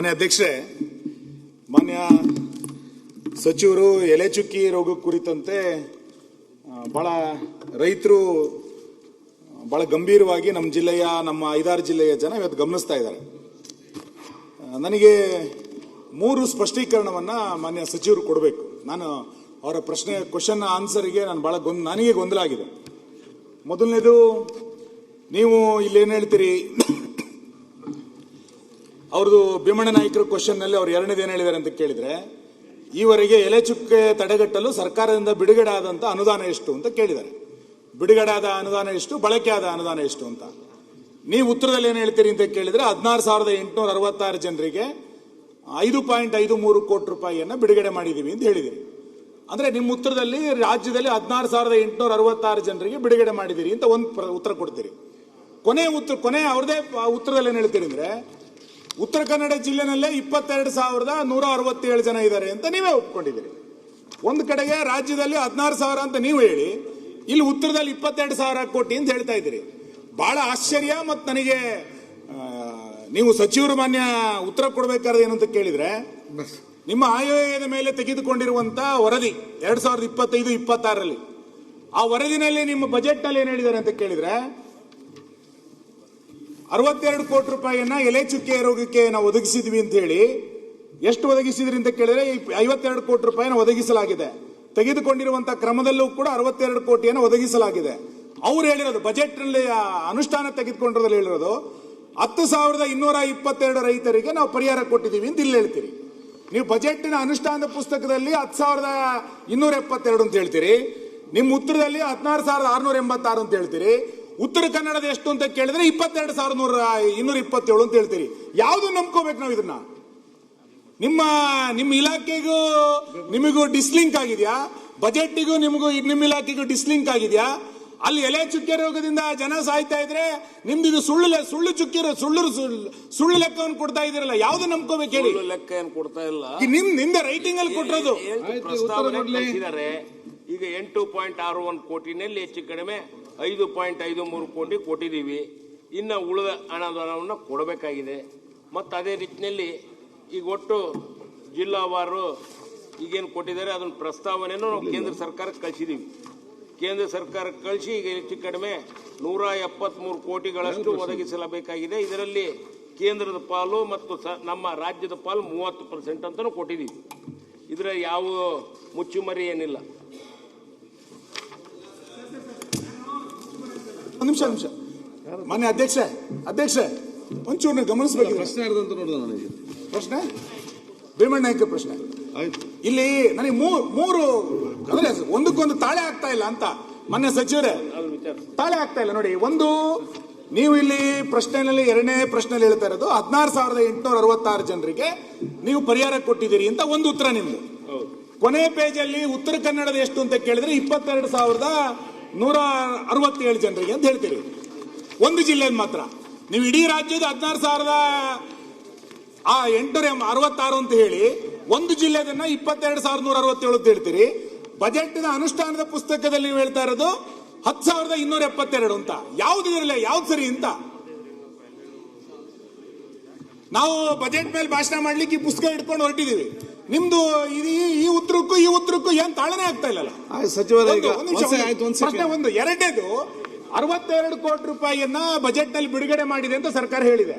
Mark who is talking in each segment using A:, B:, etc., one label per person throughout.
A: ಮಾನ್ಯ ಅಧ್ಯಕ್ಷರೇ, ಮಾನ್ಯ ಸಚಿವರು ಎಲೆ ಚುಕ್ಕಿ ರೋಗ ಕುರಿತಂತೆ ಬಹಳ ರೈತರು ಬಹಳ ಗಂಭೀರವಾಗಿ ನಮ್ಮ ಜಿಲ್ಲೆಯ ನಮ್ಮ 5-6 ಜಿಲ್ಲೆಯ ಜನ ಇವತ್ತು ಗಮನಿಸ್ತಾ ಇದ್ದಾರೆ. ನನಗೆ 3 ಸ್ಪಷ್ಟೀಕರಣವನ್ನ ಮಾನ್ಯ ಸಚಿವರು ಕೊಡಬೇಕು. ನಾನು ಅವರ ಕ್ವಶನ್ ಆನ್ಸರ್ಗೆ ನನಗೆ ಗೊಂದಲ ಆಗಿದೆ. ಮೊದಲನೇದು, ನೀವು ಇಲ್ಲೇನು ಹೇಳ್ತೀರಿ, ಅವ್ರದ್ದು ಭೀಮಣ್ಣ ನಾಯ್ಕರ ಕ್ವಶನ್ ನಲ್ಲಿ ಅವ್ರು ಎರಡನೇದು ಏನು ಹೇಳಿದ್ದಾರೆ ಅಂತ ಕೇಳಿದ್ರೆ, ಈವರೆಗೆ ಎಲೆ ಚುಕ್ಕೆ ತಡೆಗಟ್ಟಲು ಸರ್ಕಾರದಿಂದ ಬಿಡುಗಡೆ ಆದಂತ ಅನುದಾನ ಎಷ್ಟು ಅಂತ ಕೇಳಿದ್ದಾರೆ. ಬಿಡುಗಡೆ ಆದ ಅನುದಾನ ಎಷ್ಟು, ಬಳಕೆ ಆದ ಅನುದಾನ ಎಷ್ಟು ಅಂತ. ನೀವು ಉತ್ತರದಲ್ಲಿ ಏನು ಹೇಳ್ತೀರಿ ಅಂತ ಕೇಳಿದ್ರೆ 16,866 ಜನರಿಗೆ 5.53 ಕೋಟಿ ರೂಪಾಯಿಯನ್ನ ಬಿಡುಗಡೆ ಮಾಡಿದೀವಿ ಅಂತ ಹೇಳಿದಿರಿ. ಅಂದ್ರೆ ನಿಮ್ಮ ಉತ್ತರದಲ್ಲಿ ರಾಜ್ಯದಲ್ಲಿ 16,866 ಜನರಿಗೆ ಬಿಡುಗಡೆ ಮಾಡಿದಿರಿ ಅಂತ ಒಂದು ಉತ್ತರ ಕೊಡ್ತೀರಿ. ಕೊನೆ ಅವ್ರದೇ ಉತ್ತರದಲ್ಲಿ ಏನು ಹೇಳ್ತೀರಿ ಅಂದ್ರೆ, ಉತ್ತರ ಕನ್ನಡ ಜಿಲ್ಲೆನಲ್ಲೇ 22,167 ಜನ ಇದ್ದಾರೆ ಅಂತ ನೀವೇ ಒಪ್ಕೊಂಡಿದ್ದೀರಿ. ಒಂದು ಕಡೆಗೆ ರಾಜ್ಯದಲ್ಲಿ 16,000 ಅಂತ ನೀವು ಹೇಳಿ, ಇಲ್ಲಿ ಉತ್ತರದಲ್ಲಿ 22,000 ಕೋಟಿ ಅಂತ ಹೇಳ್ತಾ ಇದ್ದೀರಿ. ಬಹಳ ಆಶ್ಚರ್ಯ. ಮತ್ತು ನನಗೆ ನೀವು ಸಚಿವರು ಮಾನ್ಯ ಉತ್ತರ ಕೊಡಬೇಕಾದ್ರೆ ಏನಂತ ಕೇಳಿದ್ರೆ, ನಿಮ್ಮ ಆಯೋಗದ ಮೇಲೆ ತೆಗೆದುಕೊಂಡಿರುವಂತ ವರದಿ 2025-26ರಲ್ಲಿ, ಆ ವರದಿನಲ್ಲಿ ನಿಮ್ಮ ಬಜೆಟ್ ನಲ್ಲಿ ಏನ್ ಹೇಳಿದ್ದಾರೆ ಅಂತ ಕೇಳಿದ್ರೆ, 62 ಕೋಟಿ ರೂಪಾಯಿಯನ್ನ ಎಲೆ ಚುಕ್ಕೆ ರೋಗಕ್ಕೆ ನಾವು ಒದಗಿಸಿದ್ವಿ ಅಂತ ಹೇಳಿ, ಎಷ್ಟು ಒದಗಿಸಿದ್ರಿ ಅಂತ ಕೇಳಿದ್ರೆ 52 ಕೋಟಿ ರೂಪಾಯಿನ ಒದಗಿಸಲಾಗಿದೆ. ತೆಗೆದುಕೊಂಡಿರುವಂತಹ ಕ್ರಮದಲ್ಲೂ ಕೂಡ 62 ಕೋಟಿಯನ್ನು ಒದಗಿಸಲಾಗಿದೆ. ಅವ್ರು ಹೇಳಿರೋದು ಬಜೆಟ್ ನಲ್ಲಿ ಅನುಷ್ಠಾನ ತೆಗೆದುಕೊಂಡಿರೋದ್ರಲ್ಲಿ ಹೇಳಿರೋದು 10,222 ರೈತರಿಗೆ ನಾವು ಪರಿಹಾರ ಕೊಟ್ಟಿದ್ದೀವಿ ಅಂತ ಇಲ್ಲಿ ಹೇಳ್ತೀರಿ. ನೀವು ಬಜೆಟ್ನ ಅನುಷ್ಠಾನದ ಪುಸ್ತಕದಲ್ಲಿ 10,272 ಅಂತ ಹೇಳ್ತೀರಿ. ನಿಮ್ಮ ಉತ್ತರದಲ್ಲಿ 16,686 ಅಂತ ಹೇಳ್ತೀರಿ. ಉತ್ತರ ಕನ್ನಡದ ಎಷ್ಟು ಅಂತ ಕೇಳಿದ್ರೆ 22,227 ಅಂತ ಹೇಳ್ತೀರಿ. ಯಾವ್ದು ನಂಬ್ಕೋಬೇಕು ನಾವು ಇದನ್ನ? ನಿಮ್ಮ ಇಲಾಖೆಗೂ ನಿಮಗೂ ಡಿಸ್ಲಿಂಕ್ ಆಗಿದೆಯಾ? ಬಜೆಟ್ಗೂ ನಿಮ್ಮ ಇಲಾಖೆಗೂ ಡಿಸ್ಲಿಂಕ್ ಆಗಿದೆಯಾ? ಅಲ್ಲಿ ಎಲೆ ಚುಕ್ಕೆ ರೋಗದಿಂದ ಜನ ಸಾಯ್ತಾ ಇದ್ರೆ ನಿಮ್ದು ಸುಳ್ಳು ಲೆಕ್ಕವನ್ನು ಕೊಡ್ತಾ ಇದೀರಲ್ಲ, ಯಾವ್ದು ನಂಬ್ಕೋಬೇಕು ಹೇಳಿ?
B: ಲೆಕ್ಕ ಏನು ಕೊಡ್ತಾ ಇಲ್ಲ,
A: ನಿಮ್ದ ರೈಟಿಂಗ್ ಅಲ್ಲಿ ಕೊಟ್ಟಿರೋದು.
B: ಈಗ 8.61 ಕೋಟಿನಲ್ಲಿ ಹೆಚ್ಚು ಕಡಿಮೆ 5.53 ಕೋಟಿ ಕೊಟ್ಟಿದ್ದೀವಿ. ಇನ್ನು ಉಳಿದ ಅನುದಾನವನ್ನು ಕೊಡಬೇಕಾಗಿದೆ. ಮತ್ತು ಅದೇ ರೀತಿಯಲ್ಲಿ ಈಗ ಒಟ್ಟು ಜಿಲ್ಲಾವಾರು ಈಗೇನು ಕೊಟ್ಟಿದ್ದಾರೆ ಅದನ್ನ ಪ್ರಸ್ತಾವನೆಯನ್ನು ನಾವು ಕೇಂದ್ರ ಸರ್ಕಾರಕ್ಕೆ ಕಳಿಸಿದ್ದೀವಿ. ಕೇಂದ್ರ ಸರ್ಕಾರಕ್ಕೆ ಕಳಿಸಿ ಈಗ ಹೆಚ್ಚು ಕಡಿಮೆ 173 ಕೋಟಿಗಳಷ್ಟು ಒದಗಿಸಲಬೇಕಾಗಿದೆ. ಇದರಲ್ಲಿ ಕೇಂದ್ರದ ಪಾಲು ಮತ್ತು ನಮ್ಮ ರಾಜ್ಯದ ಪಾಲು 30% ಅಂತಲೂ ಕೊಟ್ಟಿದ್ದೀವಿ. ಇದರ ಯಾವ ಮುಚ್ಚುಮರಿ ಏನಿಲ್ಲ.
A: ನಿಮಿಷ ಮಾನ್ಯ ಅಧ್ಯಕ್ಷ ಒಂಚೂರು ಗಮನಿಸಬೇಕು. ಪ್ರಶ್ನೆ ಭೀಮಣ್ಣ ನಾಯ್ಕ ಪ್ರಶ್ನೆ. ಇಲ್ಲಿ ನನಗೆ ಮೂರು ಅಂದ್ರೆ ಒಂದಕ್ಕೊಂದು ತಾಳೆ ಆಗ್ತಾ ಇಲ್ಲ ಅಂತ. ಮಾನ್ಯ ಸಚಿವರೇ, ತಾಳೆ ಆಗ್ತಾ ಇಲ್ಲ ನೋಡಿ. ಒಂದು, ನೀವು ಇಲ್ಲಿ ಪ್ರಶ್ನೆಯಲ್ಲಿ ಎರಡನೇ ಪ್ರಶ್ನೆಯಲ್ಲಿ ಹೇಳ್ತಾ ಇರೋದು 16,866 ಜನರಿಗೆ ನೀವು ಪರಿಹಾರ ಕೊಟ್ಟಿದ್ದೀರಿ ಅಂತ ಒಂದು ಉತ್ತರ ನಿಮ್ದು. ಕೊನೆ ಪೇಜಲ್ಲಿ ಉತ್ತರ ಕನ್ನಡದ ಎಷ್ಟು ಅಂತ ಕೇಳಿದ್ರೆ 22,167 ಜನರಿಗೆ ಅಂತ ಹೇಳ್ತೀರಿ. ಒಂದು ಜಿಲ್ಲೆಯಲ್ಲಿ ಮಾತ್ರ. ನೀವು ಇಡೀ ರಾಜ್ಯದ 16,866 ಅಂತ ಹೇಳಿ ಒಂದು ಜಿಲ್ಲೆದನ್ನ 22,167 ಅಂತ ಹೇಳ್ತೀರಿ. ಬಜೆಟ್ ಅನುಷ್ಠಾನದ ಪುಸ್ತಕದಲ್ಲಿ ನೀವು ಹೇಳ್ತಾ ಇರೋದು 10,272 ಅಂತ. ಯಾವ್ದು ಇರಲಿಲ್ಲ, ಯಾವ್ದು ಸರಿ ಅಂತ? ನಾವು ಬಜೆಟ್ ಮೇಲೆ ಭಾಷಣ ಮಾಡ್ಲಿಕ್ಕೆ ಈ ಪುಸ್ತಕ ಇಟ್ಕೊಂಡು ಹೊರಟಿದೀವಿ. ನಿಮ್ದು ಈ ಉತ್ತರಕ್ಕೂ ಏನ್ ತಾಳನೆ ಆಗ್ತಾ ಇಲ್ಲ. ಪ್ರಶ್ನೆ ಒಂದು. ಎರಡನೇದು, 62 ಕೋಟಿ ರೂಪಾಯಿಯನ್ನ ಬಜೆಟ್ ನಲ್ಲಿ ಬಿಡುಗಡೆ ಮಾಡಿದೆ ಅಂತ ಸರ್ಕಾರ ಹೇಳಿದೆ.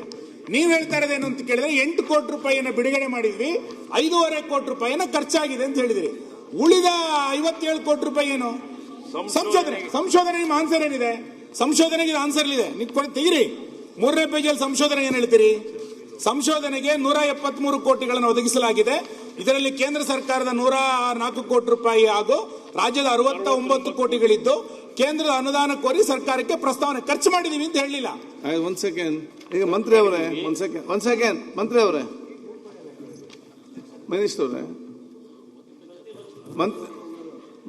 A: ನೀವ್ ಹೇಳ್ತಾ ಇರೋದೇನು ಅಂತ ಕೇಳಿದ್ರೆ 8 ಕೋಟಿ ರೂಪಾಯಿಯನ್ನ ಬಿಡುಗಡೆ ಮಾಡಿದ್ವಿ, 5.5 ಕೋಟಿ ರೂಪಾಯಿಯನ್ನ ಖರ್ಚಾಗಿದೆ ಅಂತ ಹೇಳಿದ್ರಿ. ಉಳಿದ 57 ಕೋಟಿ ರೂಪಾಯಿ ಏನು? ಸಂಶೋಧನೆ. ನಿಮ್ಮ ಆನ್ಸರ್ ಏನಿದೆ? ಸಂಶೋಧನೆಗೆ ಆನ್ಸರ್ ಇದೆ, ನೀವು ತೆಗಿರಿ. 3ನೇ ಪೇಜಲ್ಲಿ ಸಂಶೋಧನೆ ಏನ್ ಹೇಳ್ತೀರಿ? ಸಂಶೋಧನೆಗೆ 173 ಕೋಟಿಗಳನ್ನು ಒದಗಿಸಲಾಗಿದೆ. ಇದರಲ್ಲಿ ಕೇಂದ್ರ ಸರ್ಕಾರದ 104 ಕೋಟಿ ರೂಪಾಯಿ ಹಾಗೂ ರಾಜ್ಯದ 69 ಕೋಟಿಗಳಿದ್ದು ಕೇಂದ್ರದ ಅನುದಾನ ಕೋರಿ ಸರ್ಕಾರಕ್ಕೆ ಪ್ರಸ್ತಾವನೆ ಖರ್ಚು ಮಾಡಿದೀವಿ ಅಂತ ಹೇಳಲಿಲ್ಲ.
C: ಒಂದ್ ಸೆಕೆಂಡ್. ಈಗ ಮಂತ್ರಿ ಅವರೇ, ಒಂದ್ ಸೆಕೆಂಡ್ ಮಂತ್ರಿ ಅವರೇ, ಮಿನಿಸ್ಟರ್ ಅವರೇ,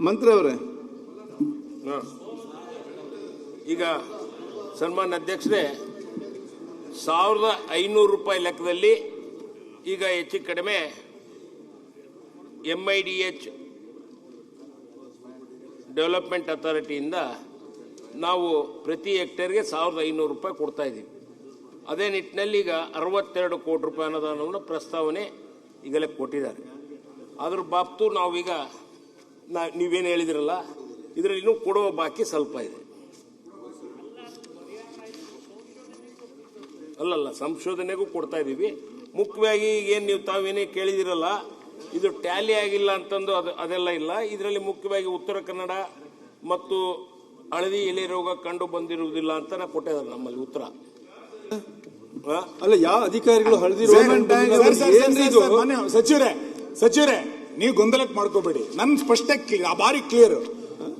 C: ಮಂತ್ರಿ ಅವರೇ,
B: ಈಗ ಸನ್ಮಾನ್ಯ ಅಧ್ಯಕ್ಷರೇ, 1,500 ರೂಪಾಯಿ ಲೆಕ್ಕದಲ್ಲಿ ಈಗ ಹೆಚ್ಚು ಕಡಿಮೆ MIDH ಡೆವಲಪ್ಮೆಂಟ್ ಅಥಾರಿಟಿಯಿಂದ ನಾವು ಪ್ರತಿ ಹೆಕ್ಟೇರ್ಗೆ 1,500 ರೂಪಾಯಿ ಕೊಡ್ತಾ ಇದ್ದೀವಿ. ಅದೇ ನಿಟ್ಟಿನಲ್ಲಿ ಈಗ 62 ಕೋಟಿ ರೂಪಾಯಿ ಅನುದಾನವನ್ನು ಪ್ರಸ್ತಾವನೆ ಈಗಲೇ ಕೊಟ್ಟಿದ್ದಾರೆ. ಅದ್ರ ಬಾಬ್ತು ನಾವೀಗ ನೀವೇನು ಹೇಳಿದಿರಲ್ಲ, ಇದರಲ್ಲಿ ಇನ್ನೂ ಕೊಡುವ ಬಾಕಿ ಸ್ವಲ್ಪ ಇದೆ. ಅಲ್ಲಲ್ಲ, ಸಂಶೋಧನೆಗೂ ಕೊಡ್ತಾ ಇದ್ದೀವಿ. ಮುಖ್ಯವಾಗಿ ಏನು ನೀವು ತಾವೇನೇ ಕೇಳಿದಿರಲ್ಲ, ಇದು ಟ್ಯಾಲಿ ಆಗಿಲ್ಲ ಅಂತಂದು ಅದೆಲ್ಲ ಇಲ್ಲ. ಇದರಲ್ಲಿ ಮುಖ್ಯವಾಗಿ ಉತ್ತರ ಕನ್ನಡ ಮತ್ತು ಹಳದಿ ಎಲೆ ರೋಗ ಕಂಡು ಬಂದಿರುವುದಿಲ್ಲ ಅಂತ ಕೊಟ್ಟಿದ್ದಾರೆ ನಮ್ಮಲ್ಲಿ ಉತ್ತರ.
C: ಅಲ್ಲ, ಯಾವ ಅಧಿಕಾರಿಗಳು ಹಳದಿ
A: ಸಚಿವರೇ ನೀವು ಗೊಂದಲಕ್ಕೆ ಮಾಡ್ಕೋಬೇಡಿ. ನನ್ನ ಸ್ಪಷ್ಟ ಭಾರಿ ಕ್ಲಿಯರ್.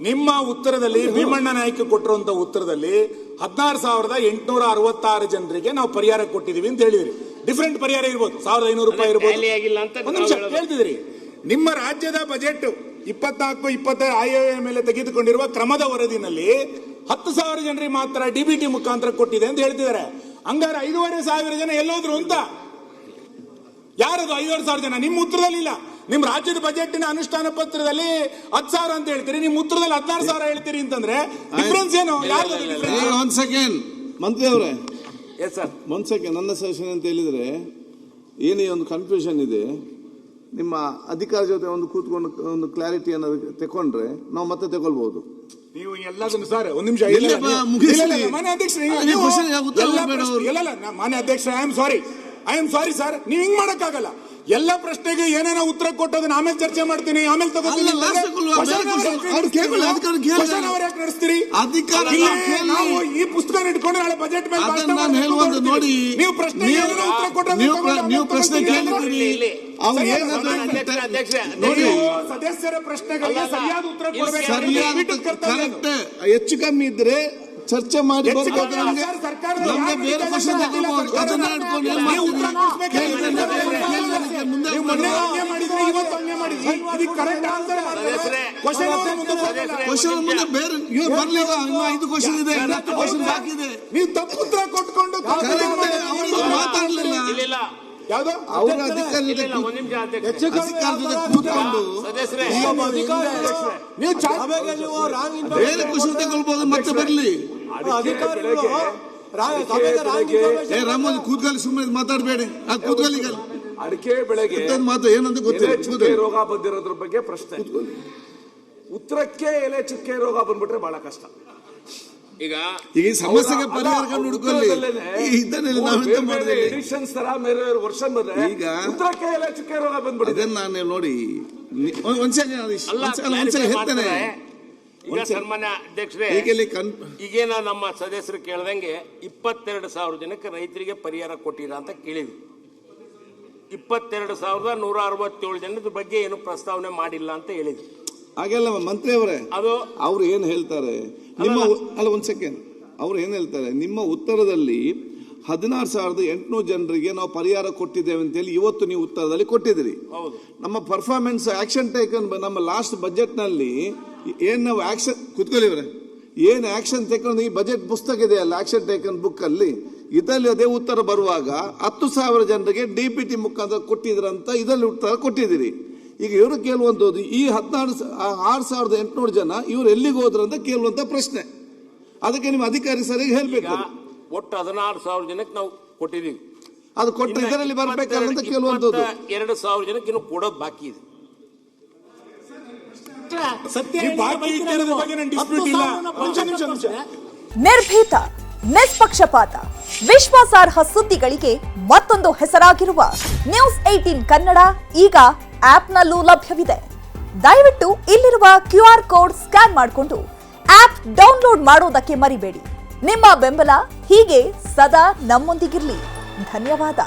A: ನಿಮ್ಮ ಉತ್ತರದಲ್ಲಿ ಭೀಮಣ್ಣ ನಾಯ್ಕ ಕೊಟ್ಟಿರುವಂತ ಉತ್ತರದಲ್ಲಿ 16,866 ಜನರಿಗೆ ನಾವು ಪರಿಹಾರ ಕೊಟ್ಟಿದೀವಿ ಅಂತ ಹೇಳಿದ್ರಿ. ಡಿಫರೆಂಟ್ ಪರಿಹಾರ ಇರ್ಬೋದು, 1,500 ರೂಪಾಯಿ ಇರ್ಬೋದು. ಹೇಳ್ತಿದ್ರಿ ನಿಮ್ಮ ರಾಜ್ಯದ ಬಜೆಟ್ 24-25 ಆಯವ್ಯಯ ಮೇಲೆ ತೆಗೆದುಕೊಂಡಿರುವ ಕ್ರಮದ ವರದಿನಲ್ಲಿ 10,000 ಜನರಿಗೆ ಮಾತ್ರ ಡಿಬಿಟಿ ಮುಖಾಂತರ ಕೊಟ್ಟಿದೆ ಅಂತ ಹೇಳ್ತಿದ್ದಾರೆ. ಹಂಗಾರೆ 5,500 ಜನ ಎಲ್ಲೋದ್ರು ಅಂತ. ಯಾರದು 5,500 ಜನ? ನಿಮ್ಮ ಉತ್ತರದಲ್ಲಿ ಇಲ್ಲ. ನಿಮ್ ರಾಜ್ಯದ ಬಜೆಟ್ನ ಅನುಷ್ಠಾನ ಪತ್ರದಲ್ಲಿ 10,000 ಅಂತ ಹೇಳ್ತೀರಿ, ನಿಮ್ ಉತ್ತರದಲ್ಲಿ 16,000 ಹೇಳ್ತೀರಿ ಅಂತಂದ್ರೆ ಡಿಫರೆನ್ಸ್ ಏನು?
C: ಒಂದ್ ಸೆಕೆಂಡ್ ಮಂತ್ರಿ ಅವರೇ,
B: ಎಸ್ ಸರ್,
C: ಒಂದ್ ಸೆಕೆಂಡ್. ನನ್ನ ಸಜೆಷನ್ ಅಂತ ಹೇಳಿದ್ರೆ ಏನೇ ಒಂದು ಕನ್ಫ್ಯೂಷನ್ ಇದೆ, ನಿಮ್ಮ ಅಧಿಕಾರ ಜೊತೆ ಒಂದು ಕೂತ್ಕೊಂಡು ಒಂದು ಕ್ಲಾರಿಟಿ ಅನ್ನೋದು ತಕೊಂಡ್ರೆ ನಾವು ಮತ್ತೆ ತಗೊಳ್ಬಹುದು.
A: ನೀವು ಎಲ್ಲದನ್ನು ಸರ್ ಒಂದ್ ನಿಮಿಷ ಮಾನ್ಯ ಅಧ್ಯಕ್ಷ, ಐ ಆಮ್ ಸಾರಿ ಸರ್, ನೀವು ಹಿಂಗ್ ಮಾಡಕ್ಕಾಗಲ್ಲ. ಎಲ್ಲ ಪ್ರಶ್ನೆಗೆ ಏನೇನೋ ಉತ್ತರ ಕೊಟ್ಟೋದನ್ನ ಆಮೇಲೆ ಚರ್ಚೆ ಮಾಡ್ತೀನಿ, ಆಮೇಲೆ ತಗೋತೀನಿ. ನಡೆಸ್ತೀರಿ ನಾವು ಈ ಪುಸ್ತಕ ಇಟ್ಕೊಂಡು ನಾಳೆ ಬಜೆಟ್ ಮೇಲೆ
C: ನೋಡಿ.
A: ನೀವು ಪ್ರಶ್ನೆ
C: ನೀವು ಪ್ರಶ್ನೆ ಕೇಳಿದ್ದೀರಿ,
A: ಸದಸ್ಯರ ಪ್ರಶ್ನೆಗಳಿಗೆ ಸರಿಯಾದ ಉತ್ತರ
C: ಕರೆಕ್ಟ್. ಹೆಚ್ಚು ಕಮ್ಮಿ ಇದ್ರೆ ಚರ್ಚೆ ಮಾಡಿ ಬರ್ಬೋದು. ನಮ್ಗೆ ಬೇರೆ ಕ್ವಶನ್ ತಗೋಬಹುದು. ಅದನ್ನ ಇಟ್ಕೊಂಡು ಕ್ವಶನ್ ಮುಂದೆ ಬೇರೆ ಬರ್ಲಿಲ್ಲ. ಇನ್ನು 5 ಕ್ವಶನ್ ಇದೆ, 10 ಕ್ವಶನ್ ಬಾಕಿ ಇದೆ.
A: ನೀವು ತಪ್ಪು ಉತ್ತರ ಕೊಟ್ಕೊಂಡು
C: ಮಾತಾಡ್ಲಿಲ್ಲ.
A: ಯಾವ್ದು
C: ಅವರ ಅಧಿಕಾರ ಕೂತ್ಕೊಂಡು ಬೇರೆ ಕ್ವಶನ್ ತಗೊಳ್ಬಹುದು, ಮತ್ತೆ ಬರ್ಲಿ. ರಾಮೋಜಿ ಕೂತ್ಕೊಳ್ಳಿ, ಸುಮ್ಮನೆ ಮಾತಾಡಬೇಡಿ. ಕೂತ್ಕೊಳ್ಳಿ,
D: ಅಡಿಕೆ ಬೆಳೆಗೆ
C: ಮಾತು ಏನಂತ ಗೊತ್ತಿಲ್ಲ.
D: ರೋಗ ಬಂದಿರೋದ್ರ ಬಗ್ಗೆ ಪ್ರಶ್ನೆ. ಉತ್ತರಕ್ಕೆ ಎಲೆ ಚುಕ್ಕೆ ರೋಗ ಬಂದ್ಬಿಟ್ರೆ ಬಹಳ ಕಷ್ಟ.
B: ಈಗ
C: ಈ ಸಮಸ್ಯೆಗೆ ಪರಿಹಾರ ಕಂಡು ಹುಡುಕೊಳ್ಳಿ.
D: ಎಡಿಷನ್ಸ್ ತರ ಮೇಲೆ ವರ್ಷನ್ ಬಂದ್ರೆ ಈಗ ಉತ್ತರಕ್ಕೆ ಎಲೆ ಚುಕ್ಕೆ ರೋಗ ಬಂದ್ಬಿಟ್ಟಿದೆ.
C: ನಾನು ನೋಡಿ ಒಂದ್ಸಲ ಹೇಳ್ತೇನೆ.
B: ಈಗ ಸನ್ಮಾನ್ಯ ಅಧ್ಯಕ್ಷರೇ, ಈಗೇನ ನಮ್ಮ ಸದಸ್ಯರು ಕೇಳ್ದಂಗೆ 22,000 ಜನಕ್ಕೆ ರೈತರಿಗೆ ಪರಿಹಾರ ಕೊಟ್ಟಿರ ಅಂತ ಕೇಳಿದ್ವಿ. 22,167 ಜನದ ಬಗ್ಗೆ ಏನು ಪ್ರಸ್ತಾವನೆ ಮಾಡಿಲ್ಲ ಅಂತ ಹೇಳಿದ್ವಿ.
C: ಹಾಗೆಲ್ಲ ಮಂತ್ರಿ ಅವರೇ,
B: ಅದು
C: ಅವ್ರು ಏನ್ ಹೇಳ್ತಾರೆ ನಿಮ್ಮ ಅಲ್ಲ, ಒಂದ್ ಸೆಕೆಂಡ್. ಅವ್ರು ಏನ್ ಹೇಳ್ತಾರೆ, ನಿಮ್ಮ ಉತ್ತರದಲ್ಲಿ 16,800 ಜನರಿಗೆ ನಾವು ಪರಿಹಾರ ಕೊಟ್ಟಿದ್ದೇವೆ ಅಂತ ಹೇಳಿ ಇವತ್ತು ನೀವು ಉತ್ತರದಲ್ಲಿ ಕೊಟ್ಟಿದ್ದೀರಿ. ನಮ್ಮ ಪರ್ಫಾರ್ಮೆನ್ಸ್ ಆಕ್ಷನ್ ಟೇಕನ್ ನಮ್ಮ ಲಾಸ್ಟ್ ಬಜೆಟ್ ನಲ್ಲಿ ಏನ್ ನಾವು ಆಕ್ಷನ್ ಕುತ್ಕೊಳ್ಳಿವ್ರೆ ಏನ್ ಆಕ್ಷನ್ ತಗೊಂಡು ಈ ಬಜೆಟ್ ಪುಸ್ತಕ ಇದೆಯಲ್ಲ, ಆಕ್ಷನ್ ಟೇಕನ್ ಬುಕ್ ಅಲ್ಲಿ ಇದರಲ್ಲಿ ಅದೇ ಉತ್ತರ ಬರುವಾಗ 10,000 ಜನರಿಗೆ ಡಿಪಿಟಿ ಮುಖಾಂತರ ಕೊಟ್ಟಿದ್ರಂತ ಇದರಲ್ಲಿ ಉತ್ತರ ಕೊಟ್ಟಿದ್ದೀರಿ. ಈಗ ಇವರು ಕೇಳುವಂಥದ್ದು ಈ 6,800 ಜನ ಇವರು ಎಲ್ಲಿಗೆ ಹೋದ್ರು ಅಂತ ಕೇಳುವಂತ ಪ್ರಶ್ನೆ. ಅದಕ್ಕೆ ನಿಮ್ಮ ಅಧಿಕಾರಿ ಸರಿಯಾಗಿ ಹೇಳ್ಬೇಕು.
B: ಒಟ್ಟು 16,000 ಜನಕ್ಕೆ ನಾವು ಕೊಟ್ಟಿದ್ದೀವಿ.
C: ಅದು ಕೊಟ್ಟರೆ ಇದರಲ್ಲಿ ಬರ್ಬೇಕಂತ ಕೇಳುವಂಥದ್ದು.
B: 2,000 ಜನಕ್ಕೆ ಇನ್ನು ಕೊಡೋದು ಬಾಕಿ ಇದೆ.
E: ನಿರ್ಭೀತ, ನಿಷ್ಪಕ್ಷಪಾತ, ವಿಶ್ವಾಸಾರ್ಹ ಸುದ್ದಿಗಳಿಗೆ ಮತ್ತೊಂದು ಹೆಸರಾಗಿರುವ ನ್ಯೂಸ್ 18 ಕನ್ನಡ ಈಗ ಆಪ್ನಲ್ಲೂ ಲಭ್ಯವಿದೆ. ದಯವಿಟ್ಟು ಇಲ್ಲಿರುವ QR ಕೋಡ್ ಸ್ಕ್ಯಾನ್ ಮಾಡಿಕೊಂಡು ಆಪ್ ಡೌನ್ಲೋಡ್ ಮಾಡೋದಕ್ಕೆ ಮರಿಬೇಡಿ. ನಿಮ್ಮ ಬೆಂಬಲ ಹೀಗೆ ಸದಾ ನಮ್ಮೊಂದಿಗಿರಲಿ. ಧನ್ಯವಾದ.